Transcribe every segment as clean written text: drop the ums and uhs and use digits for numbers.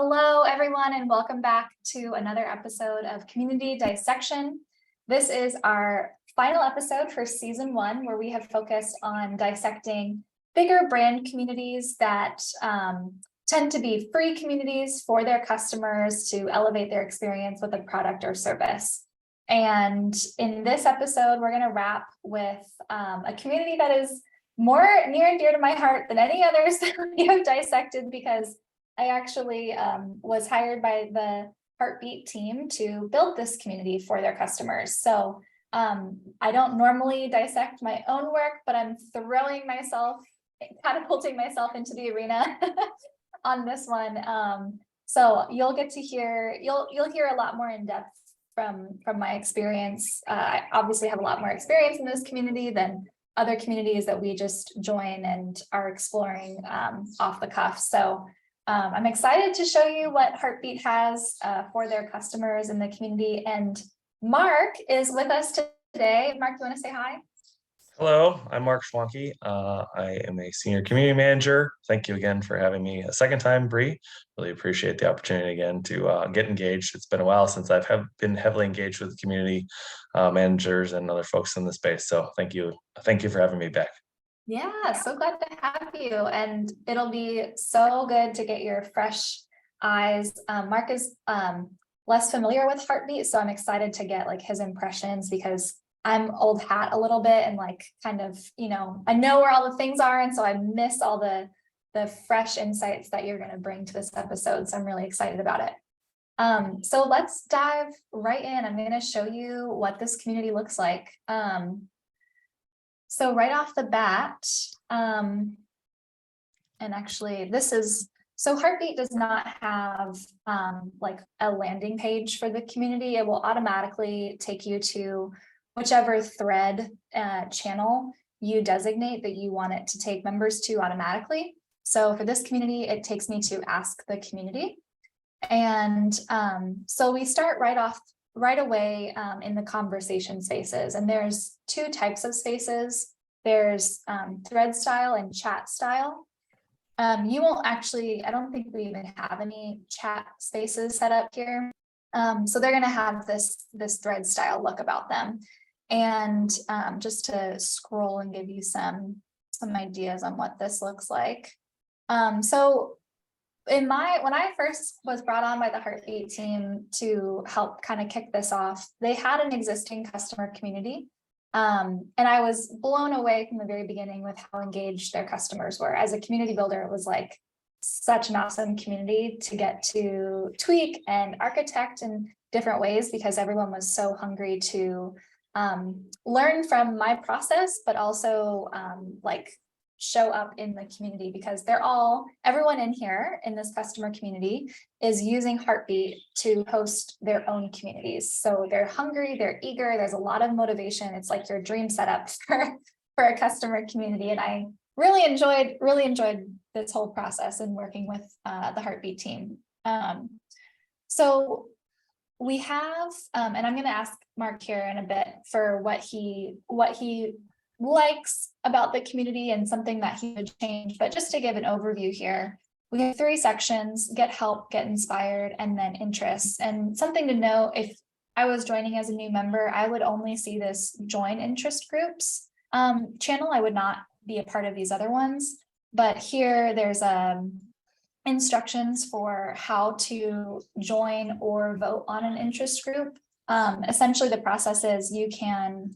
Hello, everyone, and welcome back to another episode of Community Dissection. This is our final episode for season 1, where we have focused on dissecting bigger brand communities that tend to be free communities for their customers to elevate their experience with a product or service. And in this episode, we're going to wrap with a community that is more near and dear to my heart than any others that we have dissected, because I actually was hired by the Heartbeat team to build this community for their customers. So I don't normally dissect my own work, but I'm catapulting myself into the arena on this one. So you'll get to hear, you'll hear a lot more in depth from my experience. I obviously have a lot more experience in this community than other communities that we just join and are exploring off the cuff. So I'm excited to show you what Heartbeat has for their customers in the community. And Mark is with us today. Mark, you want to say hi? Hello, I'm Mark Schwanke. I am a senior community manager. Thank you again for having me a second time, Bri. Really appreciate the opportunity again to get engaged. It's been a while since I've been heavily engaged with community managers and other folks in the space. So thank you for having me back. Yeah, so glad to have you. And it'll be so good to get your fresh eyes. Mark is less familiar with Heartbeat, so I'm excited to get like his impressions, because I'm old hat a little bit and like kind of, I know where all the things are. And so I miss all the fresh insights that you're going to bring to this episode. So I'm really excited about it. So let's dive right in. I'm going to show you what this community looks like. So right off the bat, and actually so Heartbeat does not have like a landing page for the community. It will automatically take you to whichever thread channel you designate that you want it to take members to automatically. So for this community, it takes me to Ask the Community. And so we start right away in the conversation spaces. And there's 2 types of spaces. There's thread style and chat style. You won't actually, I don't think we even have any chat spaces set up here. So they're going to have this thread style look about them. And just to scroll and give you some ideas on what this looks like. So when I first was brought on by the Heartbeat team to help kind of kick this off, they had an existing customer community. And I was blown away from the very beginning with how engaged their customers were. As a community builder, it was like such an awesome community to get to tweak and architect in different ways, because everyone was so hungry to learn from my process, but also like show up in the community, because everyone in here in this customer community is using Heartbeat to host their own communities. So they're hungry, they're eager, there's a lot of motivation. It's like your dream setup for a customer community. And I really enjoyed this whole process and working with the Heartbeat team. So we have, and I'm going to ask Mark here in a bit for what he likes about the community and something that he would change. But just to give an overview here, we have 3 sections: get help, get inspired, and then interests. And something to know, if I was joining as a new member, I would only see this join interest groups channel. I would not be a part of these other ones. But here there's instructions for how to join or vote on an interest group. Essentially, the process is you can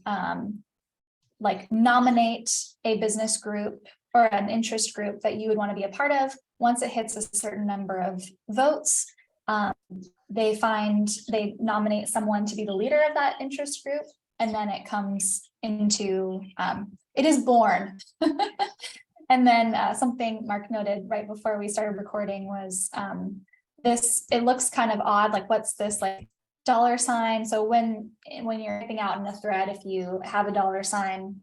like nominate a business group or an interest group that you would want to be a part of. Once it hits a certain number of votes, they nominate someone to be the leader of that interest group, and then it comes into, it is born. And then something Mark noted right before we started recording was it looks kind of odd, like what's this like $? So when you're typing out in a thread, if you have a $,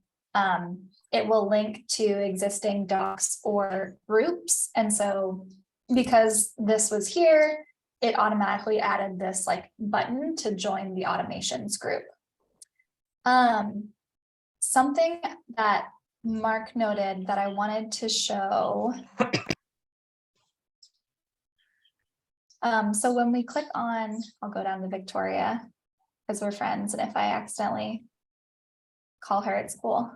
it will link to existing docs or groups. And so because this was here, it automatically added this like button to join the automations group. Something that Mark noted that I wanted to show So when we click on, I'll go down to Victoria because we're friends, and if I accidentally call her, it's cool.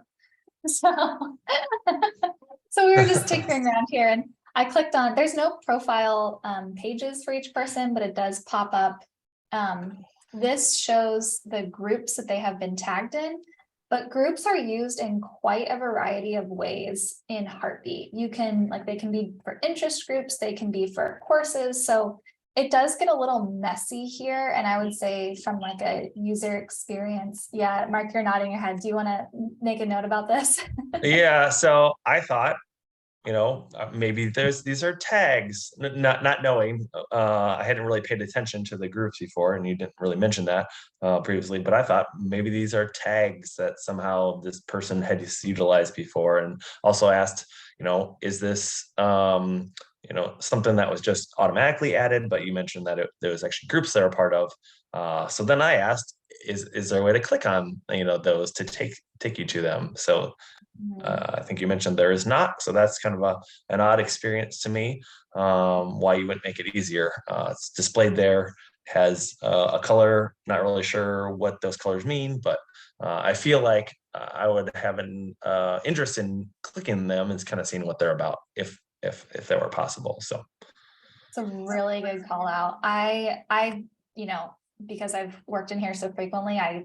So, so we were just tinkering around here, and I clicked on, there's no profile pages for each person, but it does pop up. This shows the groups that they have been tagged in, but groups are used in quite a variety of ways in Heartbeat. You can, like, they can be for interest groups, they can be for courses. So it does get a little messy here. And I would say from like a user experience, yeah, Mark, you're nodding your head. Do you want to make a note about this? Yeah, so I thought, maybe these are tags, not knowing. I hadn't really paid attention to the groups before, and you didn't really mention that previously, but I thought maybe these are tags that somehow this person had utilized before, and also asked, is this something that was just automatically added, but you mentioned that there was actually groups they're a part of. So then I asked, is there a way to click on those to take you to them? So I think you mentioned there is not, so that's kind of an odd experience to me. Why you wouldn't make it easier? It's displayed there, has a color. Not really sure what those colors mean, but I feel like I would have an interest in clicking them and kind of seeing what they're about, if that were possible. So it's a really good call out. I because I've worked in here so frequently, I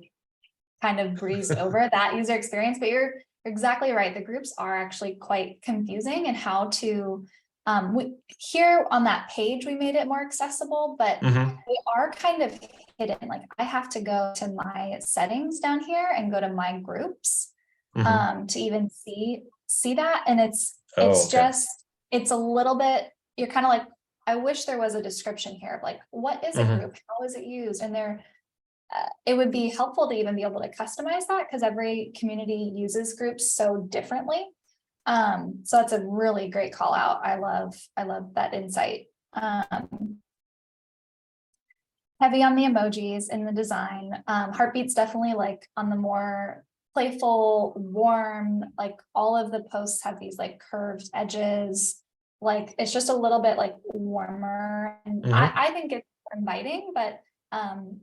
kind of breezed over that user experience, but you're exactly right. The groups are actually quite confusing, and how to here on that page, we made it more accessible, but they are kind of hidden. Like, I have to go to my settings down here and go to my groups to even see that. And it's just, it's a little bit, you're kind of like, I wish there was a description here of like, what is a group? How is it used? And it would be helpful to even be able to customize that, because every community uses groups so differently. So that's a really great call out. I love that insight. Heavy on the emojis in the design. Heartbeat's definitely like on the more playful, warm, like all of the posts have these like curved edges. Like, it's just a little bit like warmer, and I think it's inviting, but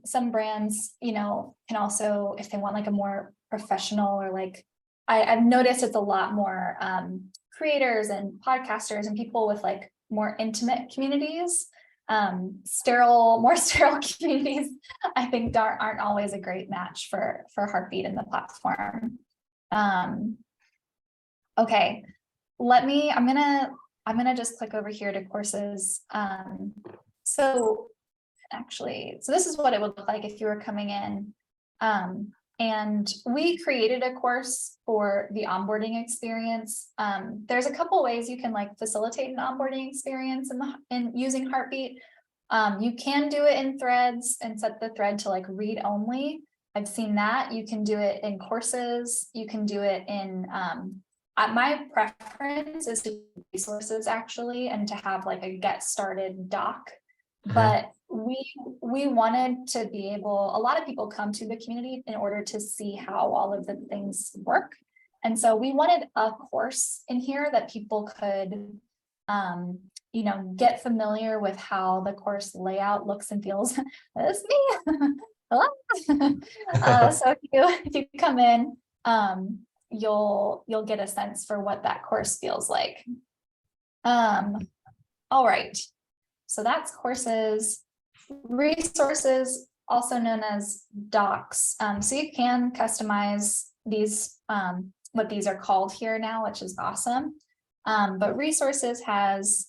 some brands, can also, if they want like a more professional, or like, I've noticed it's a lot more creators and podcasters and people with like more intimate communities. More sterile communities, I think aren't always a great match for Heartbeat in the platform. Okay, I'm gonna just click over here to courses. So this is what it would look like if you were coming in. And we created a course for the onboarding experience. There's a couple ways you can like facilitate an onboarding experience in using Heartbeat. You can do it in threads and set the thread to like read only. I've seen that. You can do it in courses. You can do it in, my preference is to do resources actually, and to have like a get started doc. But we wanted to be able, a lot of people come to the community in order to see how all of the things work. And so we wanted a course in here that people could, get familiar with how the course layout looks and feels. That's me. Hello. So if you come in, you'll get a sense for what that course feels like. All right. So that's courses. Resources, also known as docs. So you can customize these, what these are called here now, which is awesome. But resources has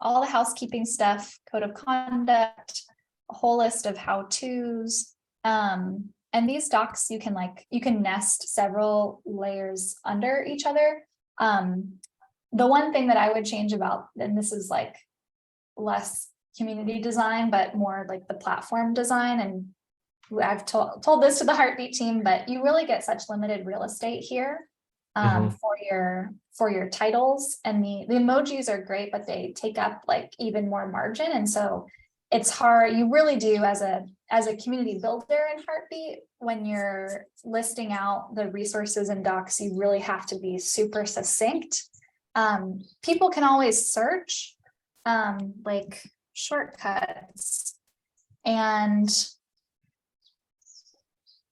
all the housekeeping stuff, code of conduct, a whole list of how-tos. And these docs, you can nest several layers under each other. The one thing that I would change about, and this is like less community design, but more like the platform design. And I've told this to the Heartbeat team, but you really get such limited real estate here for your titles. And the emojis are great, but they take up like even more margin. And so it's hard. You really do, as a community builder in Heartbeat, when you're listing out the resources and docs, you really have to be super succinct. People can always search, like shortcuts and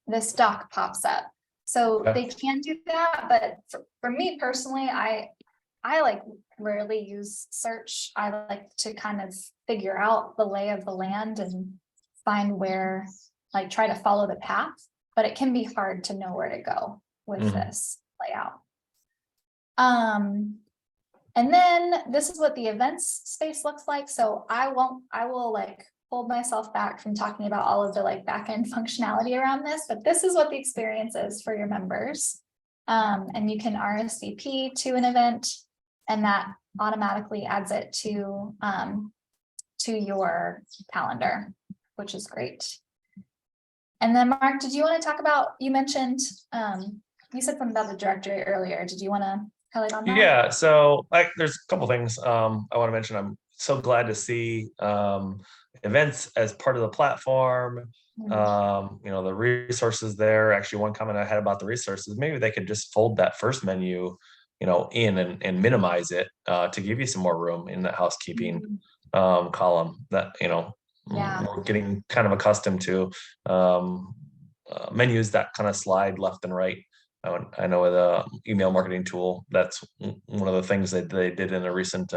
this dock pops up. So Okay. they can do that, but for me personally, I like rarely use search. I like to kind of figure out the lay of the land and find where, like, try to follow the path, but it can be hard to know where to go with this layout. And then this is what the events space looks like. So I will like hold myself back from talking about all of the like back end functionality around this, but this is what the experience is for your members. And you can RSVP to an event, and that automatically adds it to your calendar, which is great. And then Mark, did you want to talk about, you mentioned, you said something about the directory earlier. Did you want to highlight on that? Yeah, so there's a couple things I want to mention. I'm so glad to see events as part of the platform. The resources there. Actually, one comment I had about the resources, maybe they could just fold that first menu, in and minimize it to give you some more room in the housekeeping column that, we're getting kind of accustomed to menus that kind of slide left and right. I know with a email marketing tool, that's one of the things that they did in a recent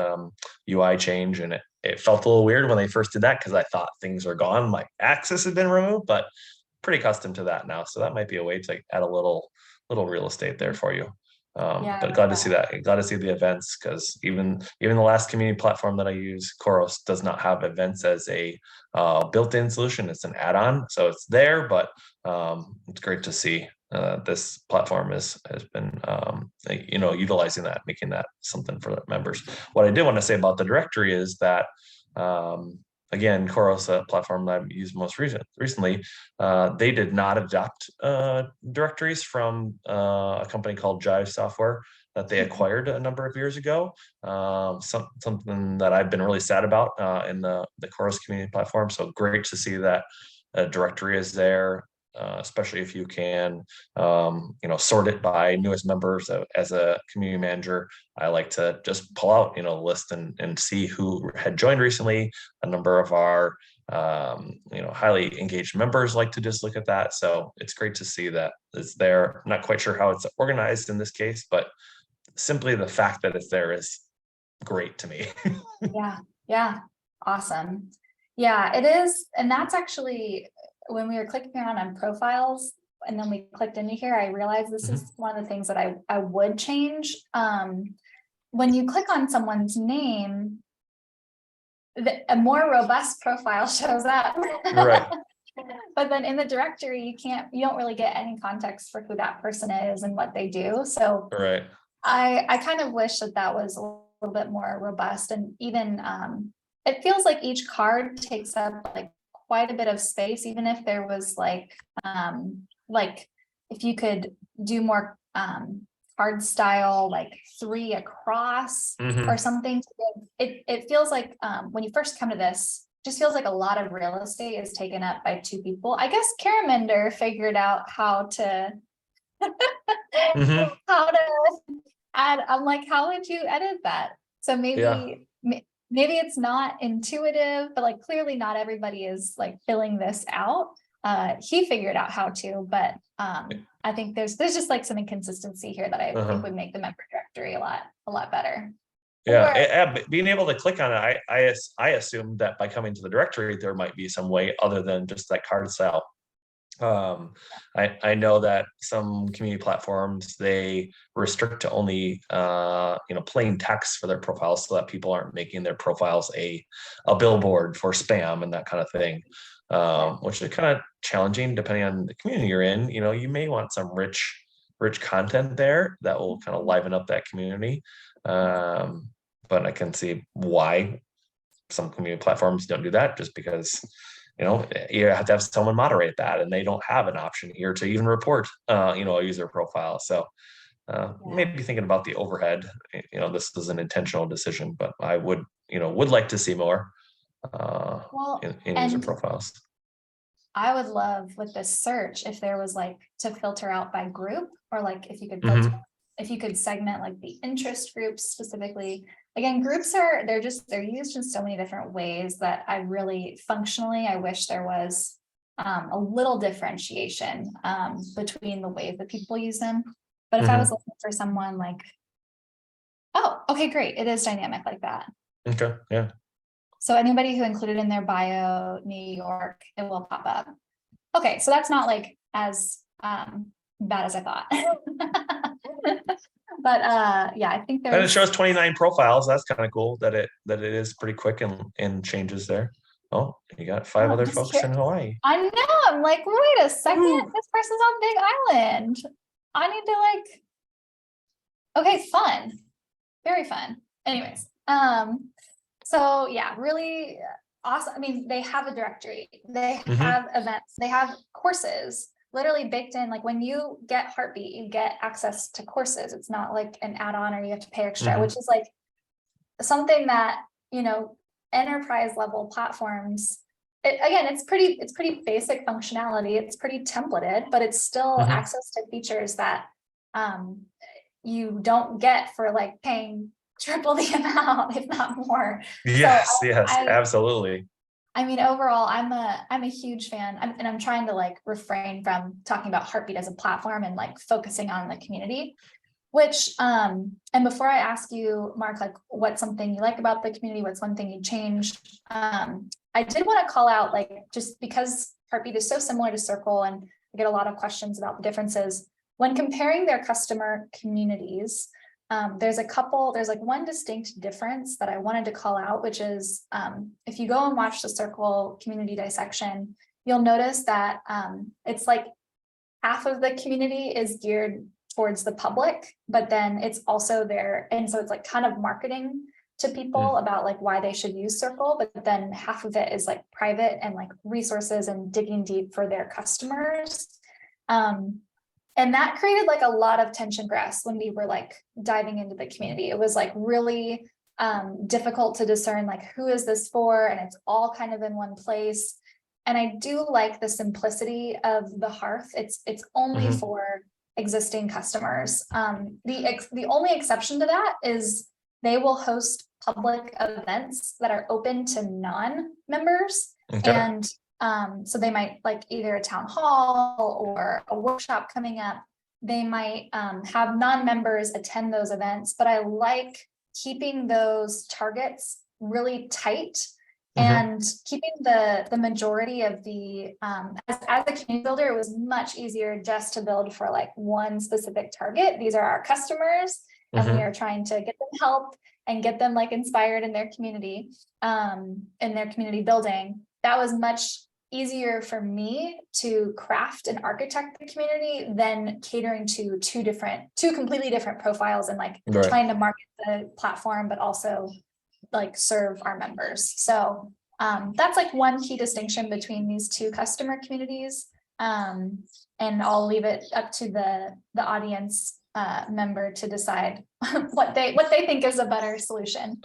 UI change, and it felt a little weird when they first did that because I thought things are gone, my access had been removed, but pretty accustomed to that now. So that might be a way to add a little real estate there for you. But glad to see that. Glad to see the events, because even the last community platform that I use, Khoros, does not have events as a built-in solution. It's an add-on, so it's there, but it's great to see this platform has been utilizing that, making that something for the members. What I did want to say about the directory is that again, Khoros, a platform that I've used most recently, they did not adopt directories from a company called Jive Software that they acquired a number of years ago. Something that I've been really sad about in the Khoros community platform. So great to see that a directory is there. Especially if you can, sort it by newest members. As a community manager, I like to just pull out, list and see who had joined recently. A number of our, highly engaged members like to just look at that. So it's great to see that it's there. I'm not quite sure how it's organized in this case, but simply the fact that it's there is great to me. Yeah. Awesome. Yeah, it is. And that's actually, when we were clicking around on profiles and then we clicked into here, I realized this is one of the things that I would change. When you click on someone's name, a more robust profile shows up. Right. But then in the directory, you don't really get any context for who that person is and what they do. So Right. I kind of wish that was a little bit more robust, and even it feels like each card takes up like quite a bit of space, even if there was like if you could do more card style, like 3 across or something. It feels like when you first come to this, just feels like a lot of real estate is taken up by 2 people. I guess Caraminder figured out how to add. I'm like, how would you edit that? So maybe it's not intuitive, but like clearly not everybody is like filling this out. He figured out how to, but I think there's just like some inconsistency here that I think would make the member directory a lot better. Being able to click on it, I assumed that by coming to the directory there might be some way other than just that card style. I know that some community platforms, they restrict to only plain text for their profiles, so that people aren't making their profiles a billboard for spam and that kind of thing, which is kind of challenging depending on the community you're in. You may want some rich content there that will kind of liven up that community, but I can see why some community platforms don't do that, just because you have to have someone moderate that, and they don't have an option here to even report a user profile. So maybe thinking about the overhead, this is an intentional decision, but I would like to see more in user profiles. I would love with this search if there was like to filter out by group, or like if you could filter, if you could segment like the interest groups specifically. again, groups they're used in so many different ways that I wish there was a little differentiation between the ways that people use them. But if I was looking for someone like, oh, okay, great, it is dynamic like that. Okay, yeah. So anybody who included in their bio New York, it will pop up. Okay, so that's not like as bad as I thought. But yeah, I think And it there's shows 29 profiles. That's kind of cool that it is pretty quick and changes there. Oh, you got 5 other just folks in Hawaii. I know. I'm like, wait a second, this person's on Big Island. I need to like, okay, fun, very fun. Anyways, so yeah, really awesome. I mean, they have a directory, they have events, they have courses literally baked in. Like when you get Heartbeat, you get access to courses. It's not like an add-on or you have to pay extra, which is like something that, you know, enterprise level platforms, it's pretty basic functionality. It's pretty templated, but it's still access to features that you don't get for like paying triple the amount, if not more. Yes, so yes, absolutely. I mean, overall, I'm a huge fan, and I'm trying to like refrain from talking about Heartbeat as a platform and like focusing on the community. Which and before I ask you, Mark, like what's something you like about the community, what's one thing you change? I did want to call out, like, just because Heartbeat is so similar to Circle, and I get a lot of questions about the differences when comparing their customer communities. There's like one distinct difference that I wanted to call out, which is if you go and watch the Circle community dissection, you'll notice that it's like half of the community is geared towards the public, but then it's also there. And so it's like kind of marketing to people about like why they should use Circle, but then half of it is like private and like resources and digging deep for their customers. And that created like a lot of tension for us when we were like diving into the community. It was like really difficult to discern like who is this for, and it's all kind of in one place. And I do like the simplicity of the Hearth. It's only for existing customers. The only exception to that is they will host public events that are open to non-members. And so they might like either a town hall or a workshop coming up. They might have non-members attend those events, but I like keeping those targets really tight and keeping the majority of the as a community builder, it was much easier just to build for like one specific target. These are our customers, and we are trying to get them help and get them like inspired in their community, in their community building. That was much easier for me to craft and architect the community than catering to two completely different profiles and like trying to market the platform, but also like serve our members. So that's like one key distinction between these two customer communities. And I'll leave it up to the audience member to decide what they think is a better solution.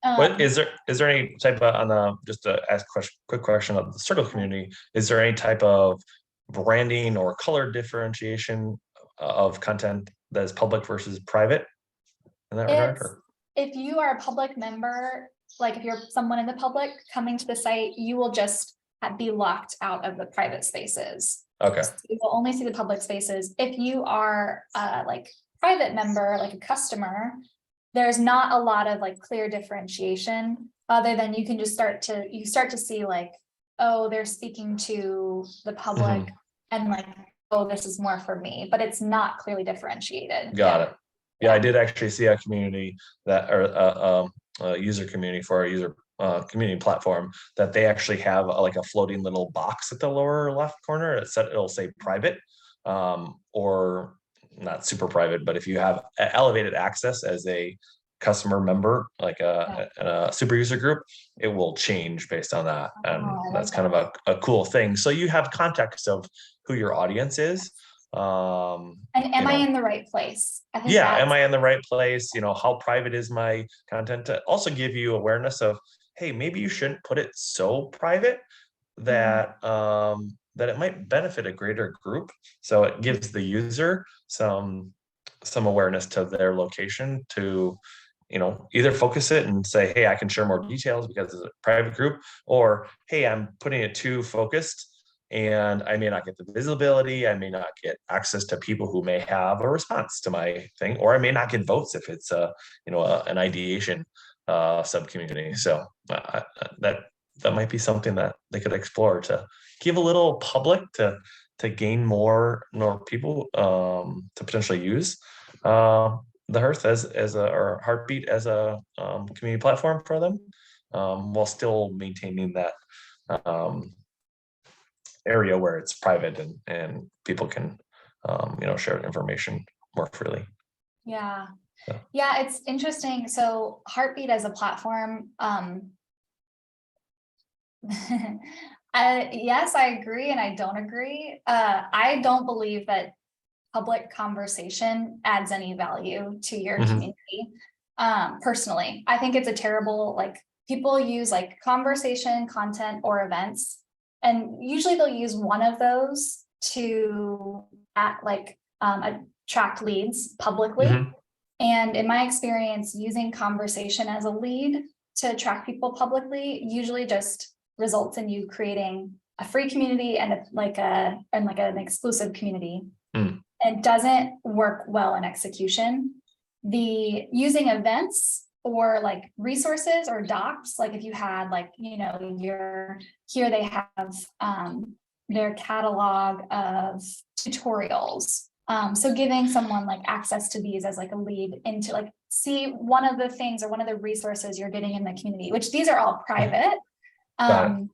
What is there any type of, on the, just to ask a quick question of the Circle community, is there any type of branding or color differentiation of content that is public versus private in that regard? Or? If you are a public member, like if you're someone in the public coming to the site, you will just be locked out of the private spaces. Okay. So you will only see the public spaces. If you are like private member, like a customer, there's not a lot of like clear differentiation other than you can just start to see like, oh, they're speaking to the public and like, oh, this is more for me, but it's not clearly differentiated. Got it. Yeah, I did actually see a community that, or a user community for a user community platform, that they actually have like a floating little box at the lower left corner. It'll say private, or not super private, but if you have elevated access as a customer member, like a super user group, it will change based on that. And that's kind of a cool thing. So you have context of who your audience is. And am I in the right place? I think am I in the right place? You know, how private is my content, to also give you awareness of, hey, maybe you shouldn't put it so private that that it might benefit a greater group. So it gives the user some awareness to their location, to either focus it and say, hey, I can share more details because it's a private group, or hey, I'm putting it too focused and I may not get the visibility, I may not get access to people who may have a response to my thing, or I may not get votes if it's an ideation subcommunity. So that might be something that they could explore, to give a little public to gain more people to potentially use the Hearth or Heartbeat as a community platform for them, while still maintaining that area where it's private and people can share information more freely. Yeah. Yeah. Yeah, it's interesting. So Heartbeat as a platform, yes, I agree and I don't agree. I don't believe that public conversation adds any value to your community. Personally, I think it's a terrible, like, people use like conversation, content, or events, and usually they'll use one of those to attract leads publicly. And in my experience, using conversation as a lead to attract people publicly usually just results in you creating a free community and an exclusive community. It doesn't work well in execution. The using events or like resources or docs, like if you had here they have their catalog of tutorials. So giving someone like access to these as like a lead into like, see one of the things or one of the resources you're getting in the community, which these are all private. And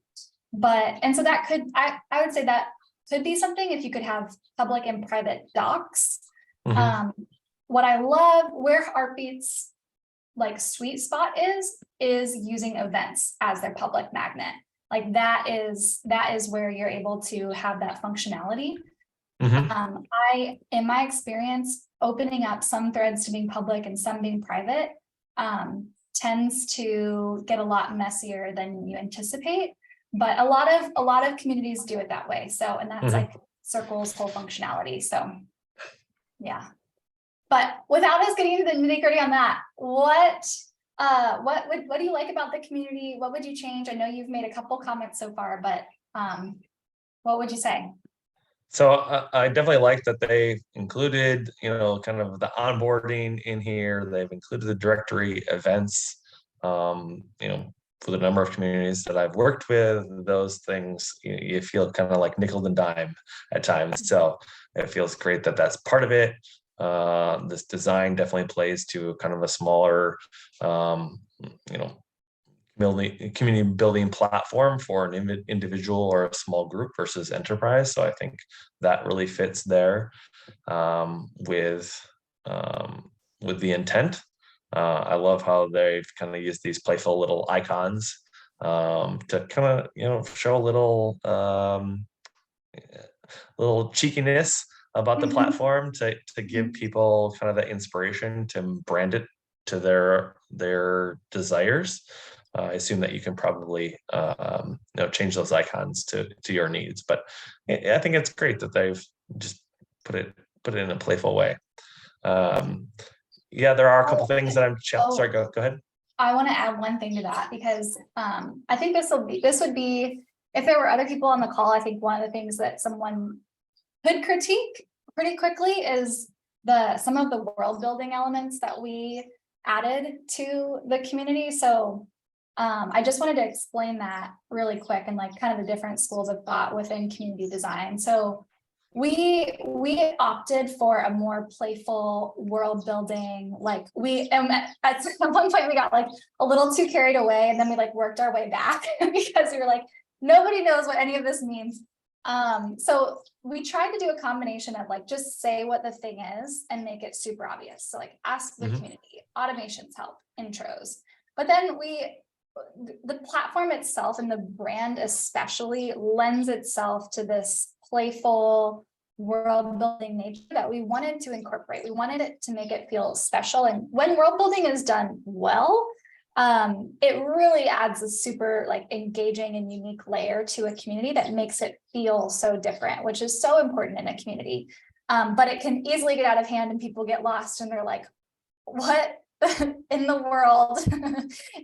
so that could, I would say that could be something if you could have public and private docs. What I love, where Heartbeat's like sweet spot is using events as their public magnet. Like that is where you're able to have that functionality. In my experience, opening up some threads to being public and some being private tends to get a lot messier than you anticipate. But a lot of communities do it that way. So, and that's like Circle's whole functionality. So yeah. But without us getting into the nitty-gritty on that, what do you like about the community? What would you change? I know you've made a couple comments so far, but what would you say? So I definitely like that they included, kind of the onboarding in here. They've included the directory events, for the number of communities that I've worked with, those things, you feel kind of like nickel and dime at times. So it feels great that that's part of it. This design definitely plays to kind of a smaller, community building platform for an individual or a small group versus enterprise. So I think that really fits there with the intent. I love how they've kind of used these playful little icons to kind of show a little cheekiness about the platform to give people kind of that inspiration to brand it to their desires. I assume that you can probably change those icons to your needs, but I think it's great that they've just put it in a playful way. Yeah, there are a couple things that I'm sorry, go ahead. I want to add one thing to that because I think this would be, if there were other people on the call, I think one of the things that someone could critique pretty quickly is some of the world building elements that we added to the community. So I just wanted to explain that really quick and like kind of the different schools of thought within community design. So we opted for a more playful world building, like at one point we got like a little too carried away and then we like worked our way back because we were like, nobody knows what any of this means. So we tried to do a combination of like, just say what the thing is and make it super obvious. So like ask the community, automations help, intros, but then the platform itself and the brand especially lends itself to this playful world building nature that we wanted to incorporate. We wanted it to make it feel special. And when world building is done well, it really adds a super like engaging and unique layer to a community that makes it feel so different, which is so important in a community. But it can easily get out of hand and people get lost and they're like, what in the world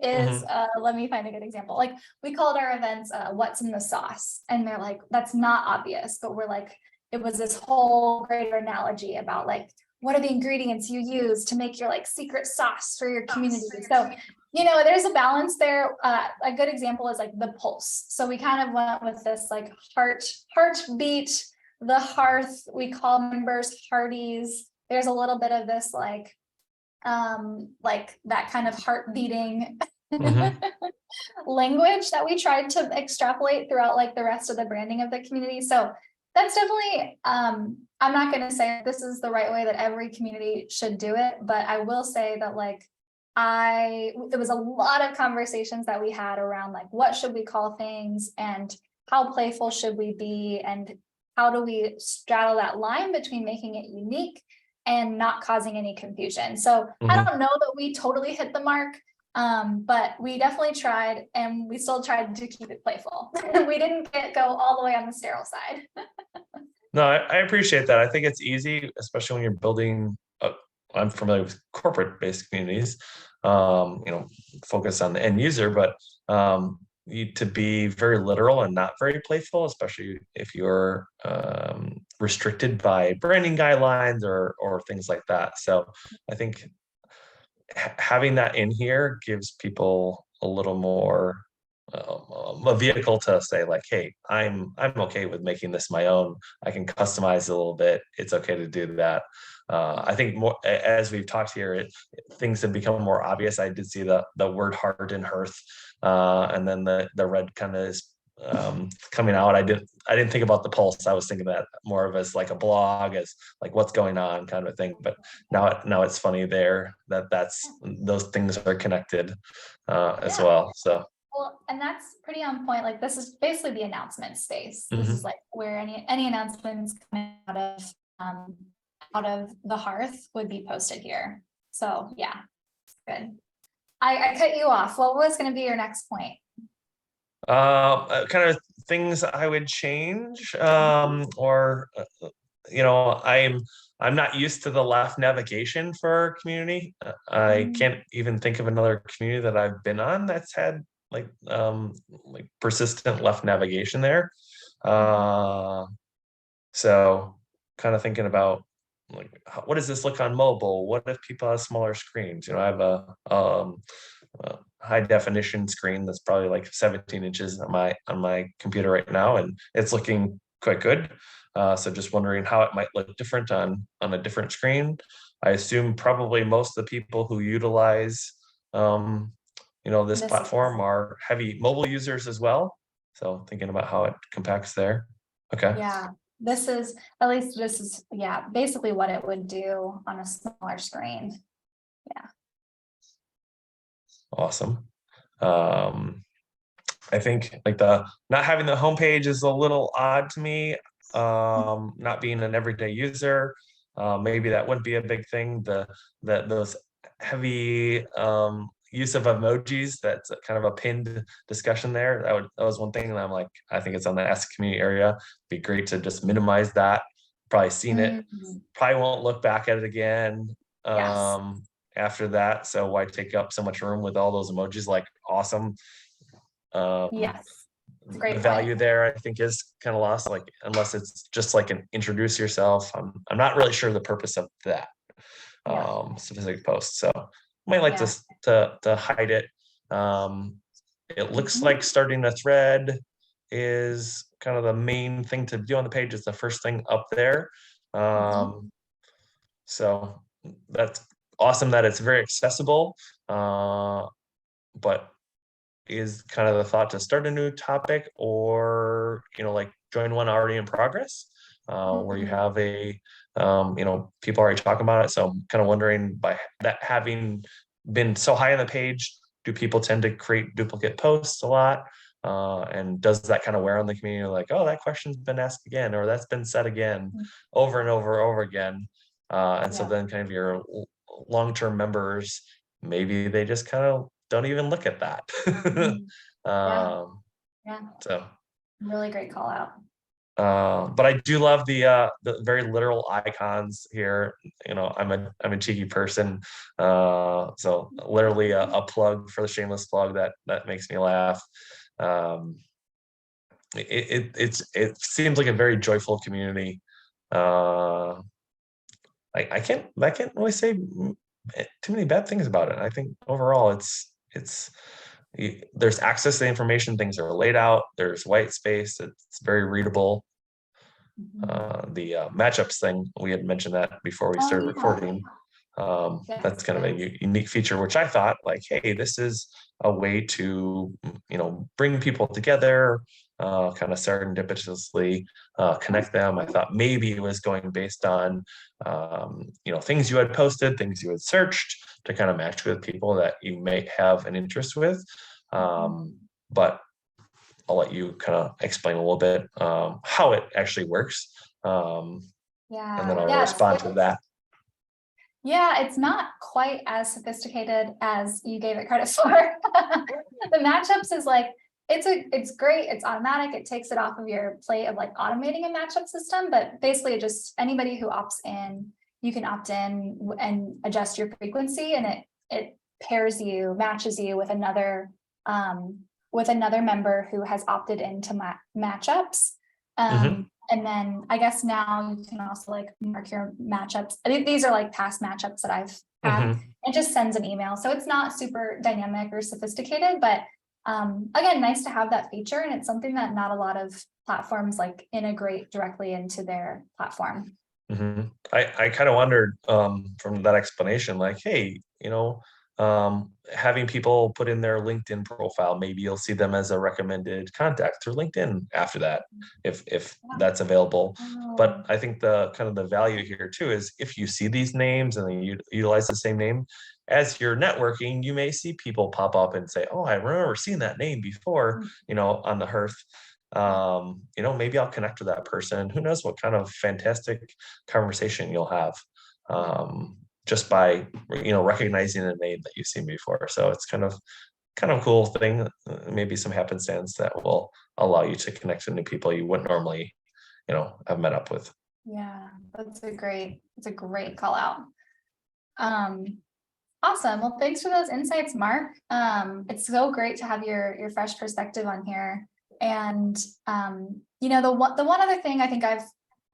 is, Mhm. let me find a good example. Like we called our events, what's in the sauce? And they're like, that's not obvious, but we're like, it was this whole greater analogy about like, what are the ingredients you use to make your like secret sauce for your community? So, there's a balance there. A good example is like the pulse. So we kind of went with this like heartbeat, the hearth, we call members hearties. There's a little bit of this like that kind of heart beating Mhm. language that we tried to extrapolate throughout like the rest of the branding of the community. So that's definitely, I'm not going to say this is the right way that every community should do it, but I will say that like there was a lot of conversations that we had around like, what should we call things and how playful should we be? And how do we straddle that line between making it unique and not causing any confusion? So I Mhm. don't know that we totally hit the mark, but we definitely tried, and we still tried to keep it playful. We didn't go all the way on the sterile side. No, I appreciate that. I think it's easy, especially when you're building. I'm familiar with corporate-based communities, focus on the end user, but to be very literal and not very playful, especially if you're restricted by branding guidelines or things like that. So I think having that in here gives people a little more a vehicle to say like, hey, I'm okay with making this my own. I can customize it a little bit. It's okay to do that. I think more as we've talked here, things have become more obvious. I did see the word heart in Hearth, and then the red kind of is coming out. I didn't think about the pulse. I was thinking that more of as like a blog, as like what's going on kind of a thing. But now it's funny there that's those things are connected as Yeah. well. So. Well, and that's pretty on point. Like this is basically the announcement space. This is Mhm. like where any announcements coming out of the Hearth would be posted here. So yeah, good. I cut you off. What was going to be your next point? Kind of things I would change, or I'm not used to the left navigation for our community. I Mm, can't even think of another community that I've been on that's had like persistent left navigation there. Uh, so kind of thinking about like what does this look on mobile? What if people have smaller screens? I have a high definition screen that's probably like 17 inches on my computer right now, and it's looking quite good. So just wondering how it might look different on a different screen. I assume probably most of the people who utilize this this is platform are heavy mobile users as well. So thinking about how it compacts there. Okay. Yeah, this is yeah, basically what it would do on a smaller screen. Yeah. Awesome. Um, I think like the not having the homepage is a little odd to me. Not being an everyday user, maybe that wouldn't be a big thing. Those heavy use of emojis, that's kind of a pinned discussion there. That was one thing, and I'm like, I think it's on the S community area. Be great to just minimize that. Probably seen it. Mhm. Probably won't look back at it again. Yes. After that, so why take up so much room with all those emojis? Like awesome. um Yes. It's a the great point. value there I think is kind of lost, like unless it's just like an introduce yourself. I'm not really sure the purpose of that Yeah. specific post, so might like Yeah. to hide it. um it looks Mhm. like starting a thread is kind of the main thing to do on the page. It's the first thing up there. Mhm. um so that's awesome that it's very accessible, but is kind of the thought to start a new topic, or like join one already in progress, where you Mhm. have people already talking about it. So I'm kind of wondering, by that having been so high on the page, do people tend to create duplicate posts a lot? And does that kind of wear on the community, like, oh, that question's been asked again, or that's been said again over and over and over again? And so Yeah. then kind of your long-term members, maybe they just kind of don't even look at that. Mhm. Yeah. um, Yeah. so Really great call out. But I do love the very literal icons here. I'm a cheeky person, so literally a plug for the shameless plug that makes me laugh. Um, it seems like a very joyful community. Uh, I can't really say too many bad things about it. I think overall there's access to the information, things are laid out, there's white space, it's very readable. The matchups thing, we had mentioned that before we Oh, started yeah. recording. Yes, That's kind of a unique feature, which I thought like, hey, this is a way to, bring people together, kind of serendipitously connect them. I thought maybe it was going based on, things you had posted, things you had searched to kind of match with people that you may have an interest with. But I'll let you kind of explain a little bit how it actually works. And then I'll Yeah, respond to that. yeah, it's not quite as sophisticated as you gave it credit for. The matchups is like, it's great, it's automatic, it takes it off of your plate of like automating a matchup system, but basically just anybody who opts in, you can opt in and adjust your frequency, and it matches you with another member who has opted into matchups. And then I guess now you can also like mark your matchups. I think these are like past matchups that I've had. It just sends an email. So it's not super dynamic or sophisticated, but again, nice to have that feature. And it's something that not a lot of platforms like integrate directly into their platform. I kind of wondered from that explanation, like, hey, having people put in their LinkedIn profile, maybe you'll see them as a recommended contact through LinkedIn after that, if that's available. But I think the kind of the value here too is if you see these names and then you utilize the same name as you're networking, you may see people pop up and say, oh, I remember seeing that name before, on the Hearth. Maybe I'll connect with that person. Who knows what kind of fantastic conversation you'll have just by recognizing a name that you've seen before. So it's kind of a cool thing, maybe some happenstance that will allow you to connect to new people you wouldn't normally have met up with. Yeah, that's a great call out. Awesome. Well, thanks for those insights, Mark. It's so great to have your fresh perspective on here. And the one other thing I think I've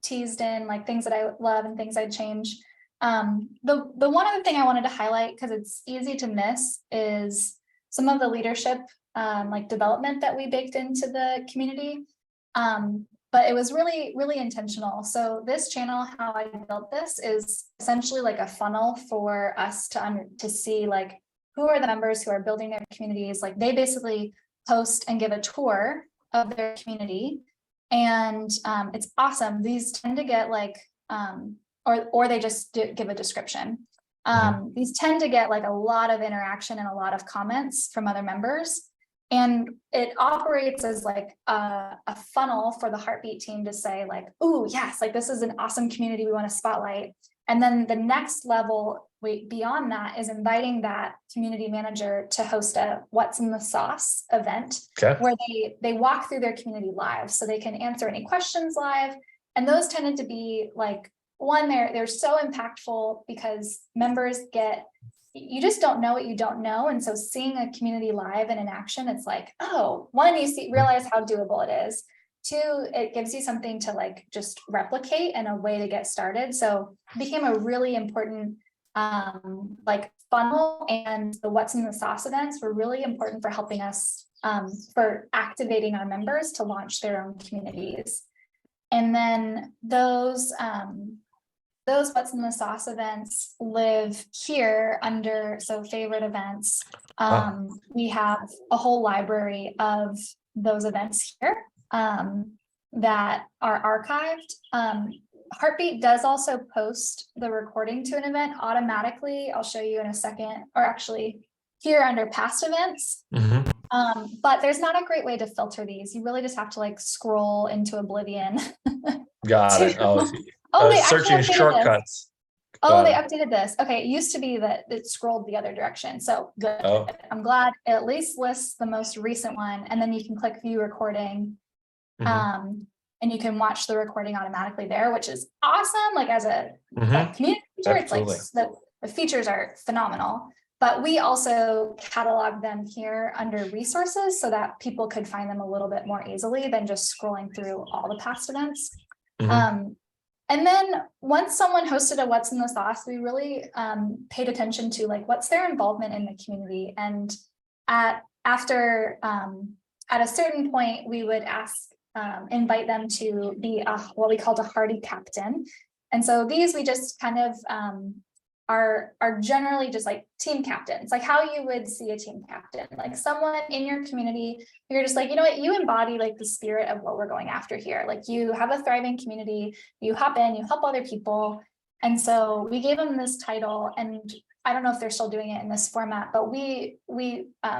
teased in, like things that I love and things I'd change. The one other thing I wanted to highlight, because it's easy to miss, is some of the leadership like development that we baked into the community. But it was really, really intentional. So this channel, how I built this, is essentially like a funnel for us to see like who are the members who are building their communities. Like they basically post and give a tour of their community, and it's awesome. These tend to get like or they just give a description. These tend to get like a lot of interaction and a lot of comments from other members. And it operates as like a funnel for the Heartbeat team to say like, oh, yes, like this is an awesome community we want to spotlight. And then the next level beyond that is inviting that community manager to host a What's in the Sauce event, where they walk through their community live so they can answer any questions live. And those tended to be like, one, they're so impactful because members you just don't know what you don't know. And so seeing a community live and in action, it's like, oh, one, you realize how doable it is. Two, it gives you something to like just replicate and a way to get started. So it became a really important like funnel, and the What's in the Sauce events were really important for helping us for activating our members to launch their own communities. And then those What's in the Sauce events live here under favorite events. We have a whole library of those events here that are archived. Heartbeat does also post the recording to an event automatically. I'll show you in a second, or actually here under past events. But there's not a great way to filter these. You really just have to like scroll into oblivion. Got it. They searching shortcuts. They updated this. Okay, it used to be that it scrolled the other direction. So good. I'm glad it at least lists the most recent one, and then you can click view recording. and you can watch the recording automatically there, which is awesome. Like as a like, community feature, it's like the features are phenomenal. But we also catalog them here under resources so that people could find them a little bit more easily than just scrolling through all the past events. And then once someone hosted a What's in the Sauce, we really paid attention to like what's their involvement in the community. And at a certain point, we would invite them to be what we called a Hardy captain. And so these we just kind of are generally just like team captains, like how you would see a team captain, like someone in your community, you're just like, you know what, you embody like the spirit of what we're going after here. Like you have a thriving community, you hop in, you help other people. And so we gave them this title, and I don't know if they're still doing it in this format, but we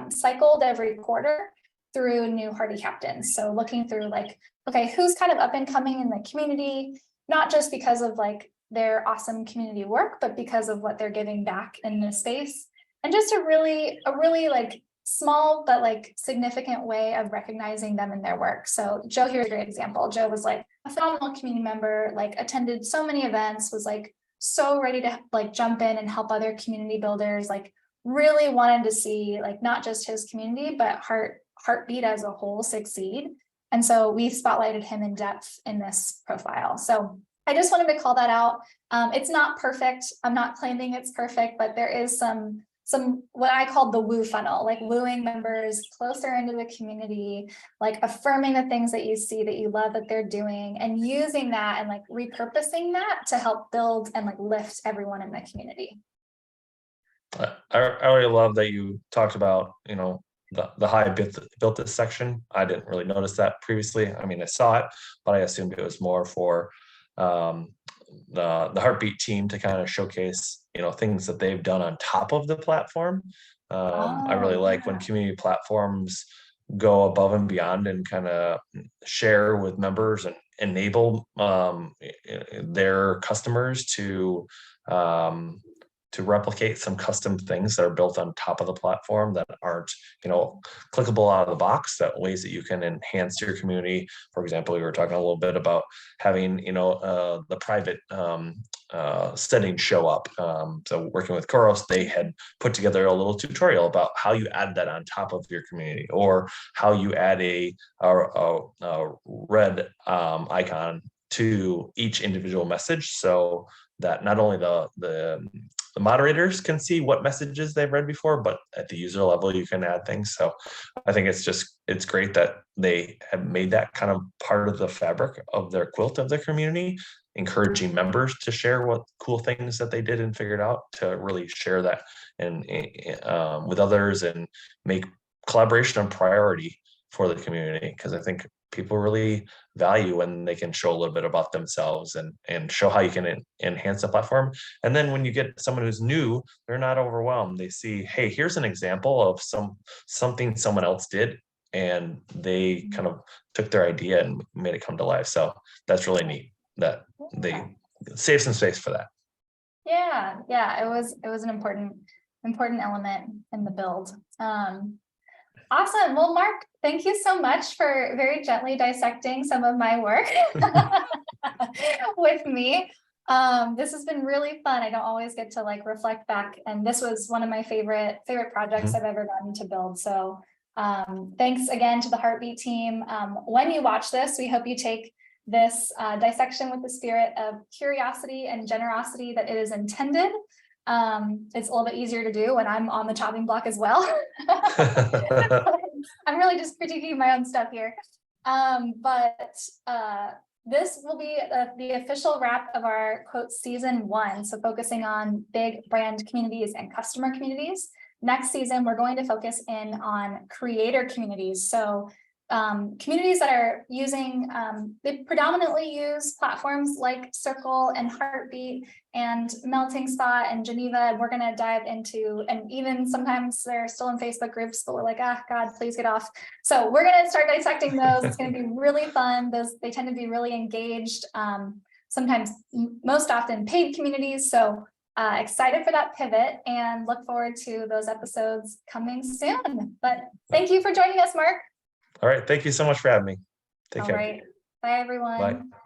cycled every quarter through new Hardy captains. So looking through like, okay, who's kind of up and coming in the community, not just because of like their awesome community work, but because of what they're giving back in this space. And just a really like small, but like significant way of recognizing them in their work. So Joe here's a great example. Joe was like a phenomenal community member, like attended so many events, was like so ready to like jump in and help other community builders, like really wanted to see like not just his community, but Heartbeat as a whole succeed. And so we spotlighted him in depth in this profile. So I just wanted to call that out. It's not perfect. I'm not claiming it's perfect, but there is some what I call the woo funnel, like wooing members closer into the community, like affirming the things that you see that you love that they're doing, and using that and like repurposing that to help build and like lift everyone in the community. I really love that you talked about, the how I built this section. I didn't really notice that previously. I mean, I saw it, but I assumed it was more for the Heartbeat team to kind of showcase, things that they've done on top of the platform. I really like when community platforms go above and beyond and kind of share with members and enable their customers to replicate some custom things that are built on top of the platform that aren't, clickable out of the box, that ways that you can enhance your community. For example, we were talking a little bit about having, the private settings show up. So working with Koros, they had put together a little tutorial about how you add that on top of your community, or how you add a red icon to each individual message, so that not only the moderators can see what messages they've read before, but at the user level, you can add things. So I think it's great that they have made that kind of part of the fabric of their quilt of their community, encouraging members to share what cool things that they did and figured out, to really share that and with others, and make collaboration a priority for the community. Because I think people really value when they can show a little bit about themselves and show how you can enhance the platform. And then when you get someone who's new, they're not overwhelmed. They see, hey, here's an example of something someone else did, and they kind of took their idea and made it come to life. So that's really neat that they save some space for that. Yeah, it was an important element in the build. Awesome. Well, Mark, thank you so much for very gently dissecting some of my work with me. This has been really fun. I don't always get to like reflect back, and this was one of my favorite projects I've ever gotten to build. So thanks again to the Heartbeat team. When you watch this, we hope you take this dissection with the spirit of curiosity and generosity that it is intended. It's a little bit easier to do when I'm on the chopping block as well. I'm really just critiquing my own stuff here. But this will be the official wrap of our quote season 1. So focusing on big brand communities and customer communities. Next season, we're going to focus in on creator communities. So communities that are using, they predominantly use platforms like Circle and Heartbeat and Melting Spot and Geneva. We're going to dive into, and even sometimes they're still in Facebook groups, but we're like, God, please get off. So we're going to start dissecting those. It's going to be really fun. They tend to be really engaged, sometimes most often paid communities. So excited for that pivot and look forward to those episodes coming soon. But thank you for joining us, Mark. All right. Thank you so much for having me. Take care. All right. Bye, everyone. Bye.